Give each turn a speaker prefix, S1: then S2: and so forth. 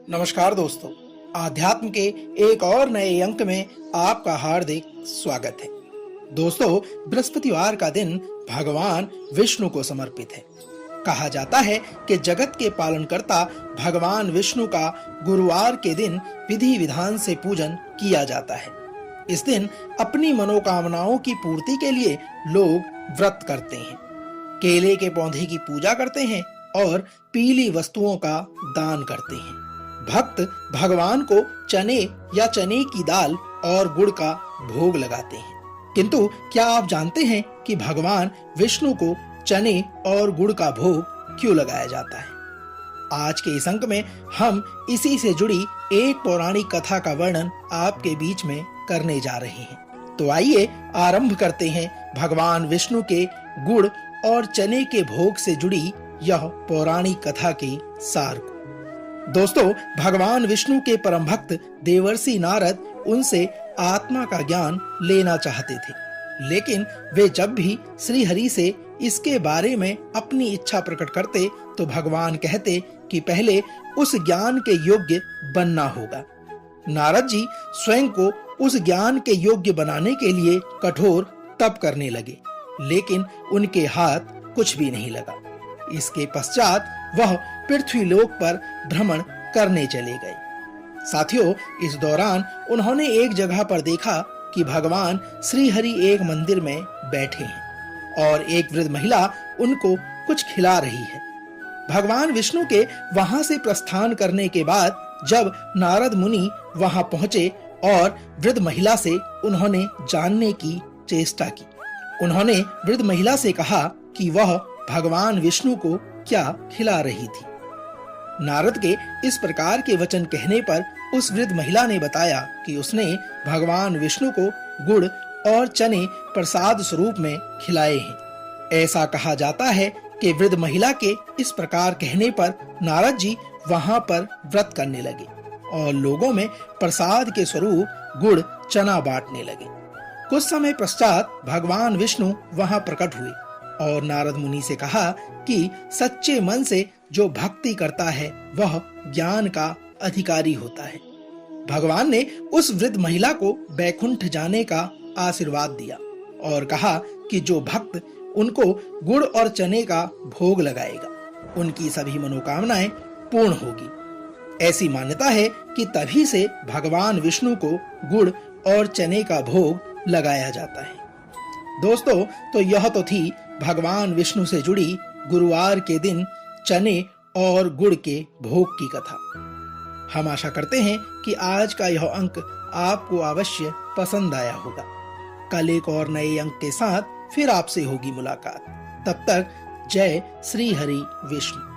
S1: नमस्कार दोस्तों, आध्यात्म के एक और नए अंक में आपका हार्दिक स्वागत है। दोस्तों, बृहस्पतिवार का दिन भगवान विष्णु को समर्पित है। कहा जाता है कि जगत के पालनकर्ता भगवान विष्णु का गुरुवार के दिन विधि विधान से पूजन किया जाता है। इस दिन अपनी मनोकामनाओं की पूर्ति के लिए लोग व्रत करते हैं, केले के पौधे की पूजा करते हैं और पीली वस्तुओं का दान करते हैं। भक्त भगवान को चने या चने की दाल और गुड़ का भोग लगाते हैं। किंतु क्या आप जानते हैं कि भगवान विष्णु को चने और गुड़ का भोग क्यों लगाया जाता है? आज के इस अंक में हम इसी से जुड़ी एक पौराणिक कथा का वर्णन आपके बीच में करने जा रहे हैं। तो आइए आरंभ करते हैं भगवान विष्णु के गुड़ और चने के भोग से जुड़ी यह पौराणिक कथा के सार को। दोस्तों, भगवान विष्णु के परम भक्त देवर्षि नारद उनसे आत्मा का ज्ञान लेना चाहते थे, लेकिन वे जब भी श्री हरि से इसके बारे में अपनी इच्छा प्रकट करते तो भगवान कहते कि पहले उस ज्ञान के योग्य बनना होगा। नारद जी स्वयं को उस ज्ञान के योग्य बनाने के लिए कठोर तप करने लगे, लेकिन उनके हाथ कुछ भी नहीं लगा। इसके पश्चात वह पृथ्वी लोक पर भ्रमण करने चले गए। साथियों, इस दौरान उन्होंने एक जगह पर देखा कि भगवान श्री हरि एक मंदिर में बैठे हैं और एक वृद्ध महिला उनको कुछ खिला रही है। भगवान विष्णु के वहां से प्रस्थान करने के बाद जब नारद मुनि वहां पहुंचे और वृद्ध महिला से उन्होंने जानने की चेष्टा की, उन्होंने वृद्ध महिला से कहा कि वह भगवान विष्णु को क्या खिला रही थी। नारद के इस प्रकार के वचन कहने पर उस वृद्ध महिला ने बताया कि उसने भगवान विष्णु को गुड़ और चने प्रसाद स्वरूप में खिलाए हैं। ऐसा कहा जाता है कि वृद्ध महिला के इस प्रकार कहने पर नारद जी वहां पर व्रत करने लगे और लोगों में प्रसाद के स्वरूप गुड़ चना बांटने लगे। कुछ समय पश्चात भगवान विष्णु वहां प्रकट हुए और नारद मुनि से कहा कि सच्चे मन से जो भक्ति करता है वह ज्ञान का अधिकारी होता है। भगवान ने उस वृद्ध महिला को बैकुंठ जाने का आशीर्वाद दिया और कहा कि जो भक्त उनको गुड़ और चने का भोग लगाएगा उनकी सभी मनोकामनाएं पूर्ण होगी। ऐसी मान्यता है कि तभी से भगवान विष्णु को गुड़ और चने का भोग लगाया जाता है। दोस्तों, तो यह तो थी भगवान विष्णु से जुड़ी गुरुवार के दिन चने और गुड़ के भोग की कथा। हम आशा करते हैं कि आज का यह अंक आपको अवश्य पसंद आया होगा। कल एक और नए अंक के साथ फिर आपसे होगी मुलाकात। तब तक जय श्री हरि विष्णु।